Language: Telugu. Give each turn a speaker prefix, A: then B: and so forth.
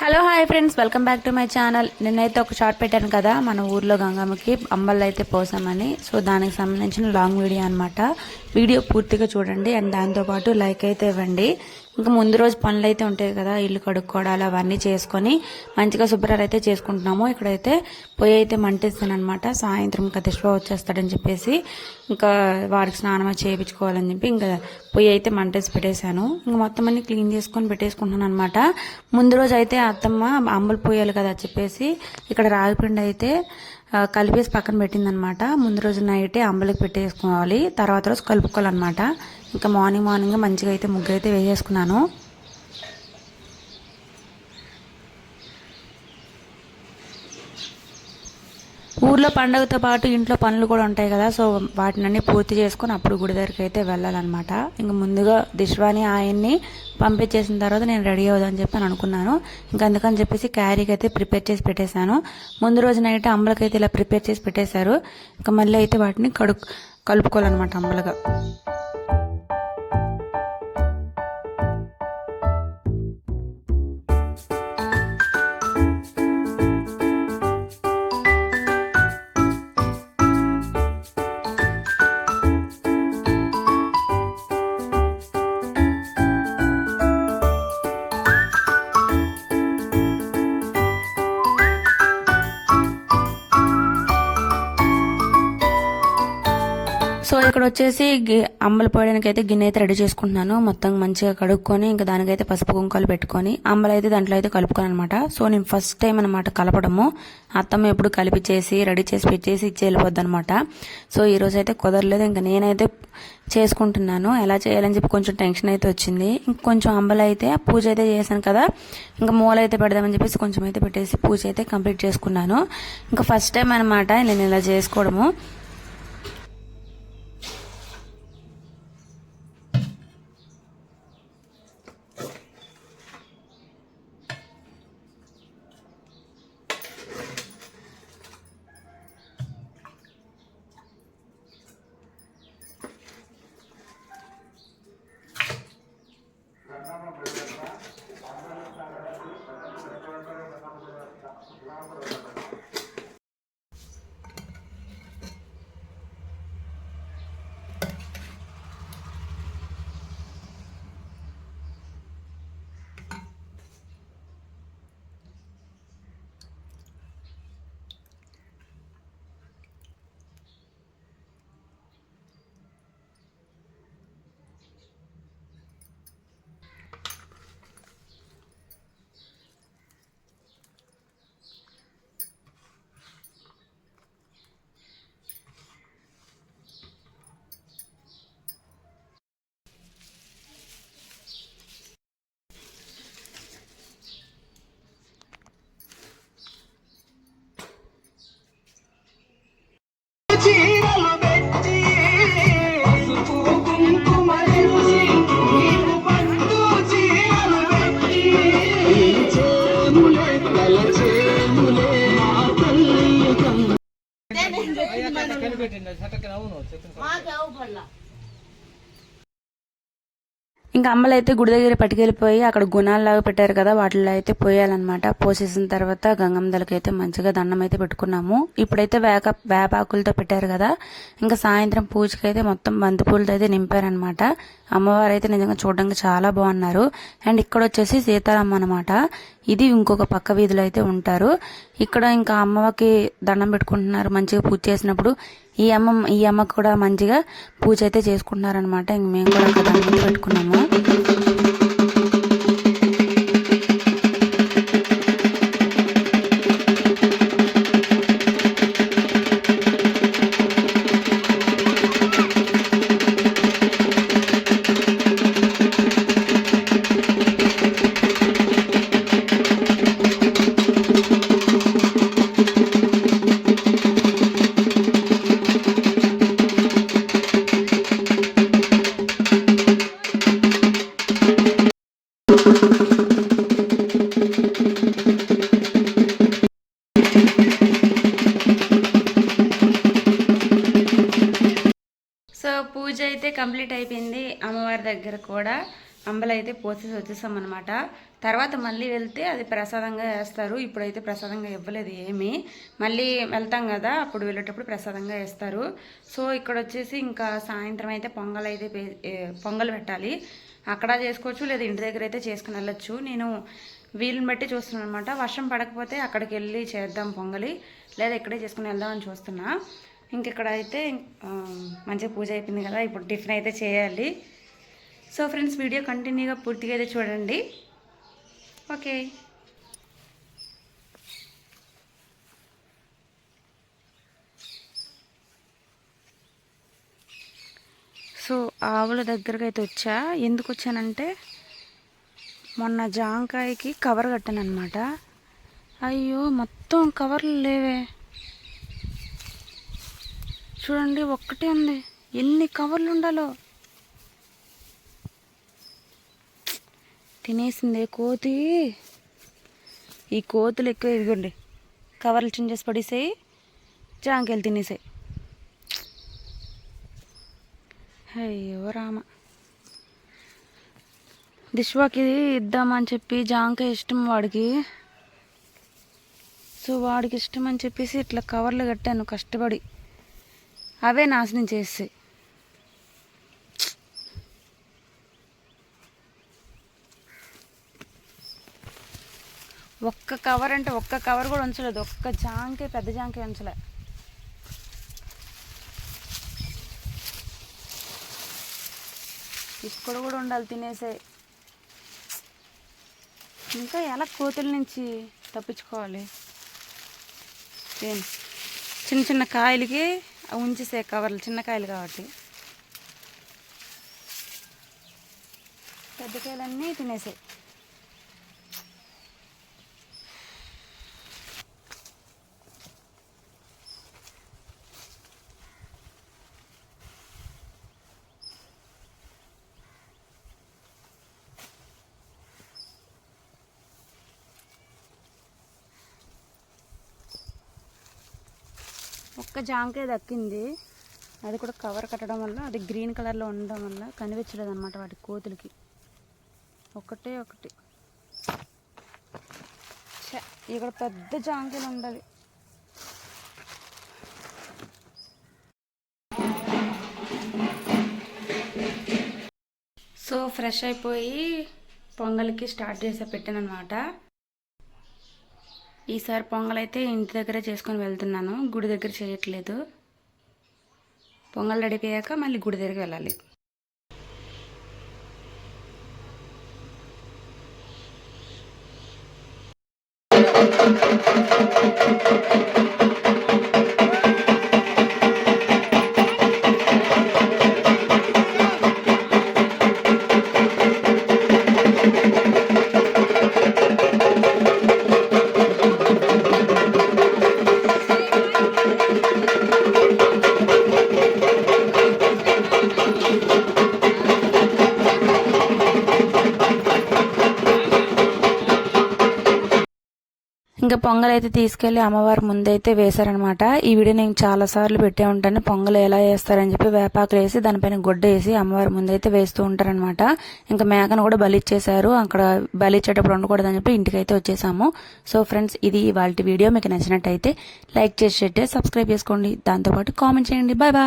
A: Hello hi friends, welcome back to my channel. నిన్నైతే ఒక షార్ట్ పెట్టాను కదా, మన ఊర్లో గంగమ్మకి అంబళ్ళు అయితే పోసామని. సో దానికి సంబంధించిన లాంగ్ వీడియో అనమాట. వీడియో పూర్తిగా చూడండి అండ్ దాంతోపాటు లైక్ అయితే ఇవ్వండి. ఇంకా ముందు రోజు పనులు అయితే ఉంటాయి కదా, ఇల్లు కడుక్కోవడాలు అవన్నీ చేసుకొని మంచిగా శుభ్రాలు అయితే చేసుకుంటున్నాము. ఇక్కడైతే పొయ్యి అయితే మంటేస్తాను అనమాట. సాయంత్రం కతిష్వ వచ్చేస్తాడని చెప్పేసి ఇంకా వారికి స్నానం చేయించుకోవాలని చెప్పి ఇంకా పొయ్యి అయితే మంటేసి పెట్టేశాను. ఇంకా మొత్తం అన్ని క్లీన్ చేసుకొని పెట్టేసుకుంటున్నాను అనమాట. ముందు రోజు అయితే అత్తమ్మ అంబలు పోయాలి కదా చెప్పేసి ఇక్కడ రాగిపిండి అయితే కలిపేసి పక్కన పెట్టిందనమాట. ముందు రోజు నైటే అంబలికి పెట్టేసుకోవాలి, తర్వాత రోజు కలుపుకోవాలన్నమాట. ఇంకా మార్నింగ్ మంచిగా అయితే ముగ్గు అయితే వేసేసుకున్నాను. ఊర్లో పండుగతో పాటు ఇంట్లో పనులు కూడా ఉంటాయి కదా, సో వాటినన్నీ పూర్తి చేసుకొని అప్పుడు గుడి దగ్గరికి అయితే వెళ్ళాలన్నమాట. ఇంకా ముందుగా దిశ్వాని ఆయన్ని పంపించేసిన తర్వాత నేను రెడీ అవుదామని చెప్పి అని అనుకున్నాను. ఇంకా అందుకని చెప్పేసి క్యారీకి అయితే ప్రిపేర్ చేసి పెట్టేశాను. ముందు రోజు నైట్ అంబలకైతే ఇలా ప్రిపేర్ చేసి పెట్టేశారు. ఇంకా మళ్ళీ అయితే వాటిని కలుపుకోవాలన్నమాట అంబలుగా. సో ఇక్కడ వచ్చేసి అంబలు పోయడానికి అయితే గిన్నె అయితే రెడీ చేసుకుంటున్నాను. మొత్తం మంచిగా కడుక్కొని ఇంకా దానికైతే పసుపు కుంకాలు పెట్టుకొని అంబలు అయితే దాంట్లో అయితే కలుపుకోను అనమాట. సో నేను ఫస్ట్ టైం అనమాట కలపడము. అత్తమ్మ ఎప్పుడు కలిపిచేసి రెడీ చేసి పెట్టేసి ఇచ్చి వెళ్ళిపోద్ది అనమాట. సో ఈ రోజు అయితే కుదరలేదు. ఇంకా నేనైతే చేసుకుంటున్నాను. ఎలా చేయాలని చెప్పి కొంచెం టెన్షన్ అయితే వచ్చింది. ఇంకొంచెం అంబలు అయితే పూజ అయితే చేశాను కదా, ఇంకా మూల అయితే పెడదామని చెప్పేసి కొంచెం అయితే పెట్టేసి పూజ అయితే కంప్లీట్ చేసుకున్నాను. ఇంకా ఫస్ట్ టైం అనమాట నేను ఇలా చేసుకోవడము. ఇంకా అమ్మలు అయితే గుడి దగ్గర పట్టుకెళ్ళిపోయి అక్కడ గుణాల్లాగా పెట్టారు కదా, వాటిలో అయితే పోయాలన్నమాట. పోసేసిన తర్వాత గంగమ్మదలకి అయితే మంచిగా దండం అయితే పెట్టుకున్నాము. ఇప్పుడైతే వేపాకులతో పెట్టారు కదా, ఇంకా సాయంత్రం పూజకి అయితే మొత్తం బంతిపూలతో అయితే నింపారనమాట. అమ్మవారు అయితే నిజంగా చూడడానికి చాలా బాగున్నారు. అండ్ ఇక్కడ వచ్చేసి సీతారామ అనమాట. ఇది ఇంకొక పక్క వీధిలో అయితే ఉంటారు. ఇక్కడ ఇంకా అమ్మవారికి దండం పెట్టుకుంటున్నారు మంచిగా పూజ చేసినప్పుడు. ఈ అమ్మకు కూడా మంచిగా పూజ అయితే చేసుకుంటున్నారనమాట. ఇంక మేము కూడా అక్కడ దండం పెట్టుకున్నాము. పూజ అయితే కంప్లీట్ అయిపోయింది అమ్మవారి దగ్గర కూడా. అంబలు అయితే పోసేసి వచ్చేసాం అనమాట. తర్వాత మళ్ళీ వెళ్తే అది ప్రసాదంగా వేస్తారు. ఇప్పుడైతే ప్రసాదంగా ఇవ్వలేదు ఏమీ. మళ్ళీ వెళ్తాం కదా, అప్పుడు వెళ్ళేటప్పుడు ప్రసాదంగా వేస్తారు. సో ఇక్కడ వచ్చేసి ఇంకా సాయంత్రం అయితే పొంగల్ అయితే పొంగల్ పెట్టాలి. అక్కడ చేసుకోవచ్చు, లేదా ఇంటి దగ్గర అయితే చేసుకుని వెళ్ళొచ్చు. నేను వీలుని బట్టి చూస్తున్నాను అనమాట. వర్షం పడకపోతే అక్కడికి వెళ్ళి చేద్దాం పొంగలి, లేదా ఇక్కడే చేసుకుని వెళ్దామని చూస్తున్నా. ఇక్కడ అయితే మంచిగా పూజ అయిపోయింది కదా, ఇప్పుడు టిఫిన్ అయితే చేయాలి. సో ఫ్రెండ్స్, వీడియో కంటిన్యూగా పూర్తిగా అయితే చూడండి. ఓకే. సో ఆవుల దగ్గరకు అయితే వచ్చా. ఎందుకు వచ్చానంటే మొన్న జాంకాయకి కవర్ కట్టాను అనమాట. అయ్యో మొత్తం కవర్లు లేవే, చూడండి ఒక్కటే ఉంది. ఎన్ని కవర్లు ఉండాలో. తినేసిందే కోతి. ఈ కోతులు ఎక్కువ. ఇదిగోండి కవర్లు చించేసి పడేసాయి, జాంకాయలు తినేసాయి. అయ్యో రామ. దిశ్వాకి ఇద్దామని చెప్పి, జాంకాయ ఇష్టం వాడికి. సో వాడికి ఇష్టం అని చెప్పేసి ఇట్లా కవర్లు కట్టాను కష్టపడి. అవే నాశనం చేస్తాయి. ఒక్క కవర్ అంటే ఒక్క కవర్ కూడా ఉంచలేదు. ఒక్క జాంకాయ, పెద్ద జాంకాయ ఉంచలే. ఇక్కడ కూడా ఉండాలి, తినేసే. ఇంకా ఎలా కోతుల నుంచి తప్పించుకోవాలి? చిన్న చిన్న కాయలకి ఉంచేసే కవర్లు, చిన్న కాయలు కాబట్టి. పెద్ద కాయలన్నీ తినేసాయి. ఒక్క జాంకాయ దక్కింది. అది కూడా కవర్ కట్టడం వల్ల, అది గ్రీన్ కలర్లో ఉండడం వల్ల కనిపించలేదు అనమాట వాటి కోతులకి. ఒకటే ఒకటి. ఇక్కడ పెద్ద జాంకాయలు ఉండాలి. సో ఫ్రెష్ అయిపోయి పొంగల్కి స్టార్ట్ చేసే పెట్టాను అనమాట. ఈసారి పొంగల్ అయితే ఇంటి దగ్గరే చేసుకొని వెళ్తున్నాను, గుడి దగ్గర చేయట్లేదు. పొంగల్ రెడీ అయ్యాక మళ్ళీ గుడి దగ్గరికి వెళ్ళాలి. ఇంకా పొంగల్ అయితే తీసుకెళ్లి అమ్మవారి ముందైతే వేశారనమాట. ఈ వీడియో నేను చాలా సార్లు పెట్టే ఉంటాను. పొంగల్ ఎలా వేస్తారని చెప్పి వేపాకులు వేసి దానిపైన గుడ్డ వేసి అమ్మవారి ముందైతే వేస్తూ ఉంటారనమాట. ఇంకా మేకను కూడా బలిచ్చేశారు. అక్కడ బలిచ్చేటప్పుడు ఉండకూడదని చెప్పి ఇంటికైతే వచ్చేసాము. సో ఫ్రెండ్స్, ఇది ఇవాళ వీడియో. మీకు నచ్చినట్టయితే లైక్ చేసి సబ్స్క్రైబ్ చేసుకోండి. దాంతోపాటు కామెంట్ చేయండి. Bye bye.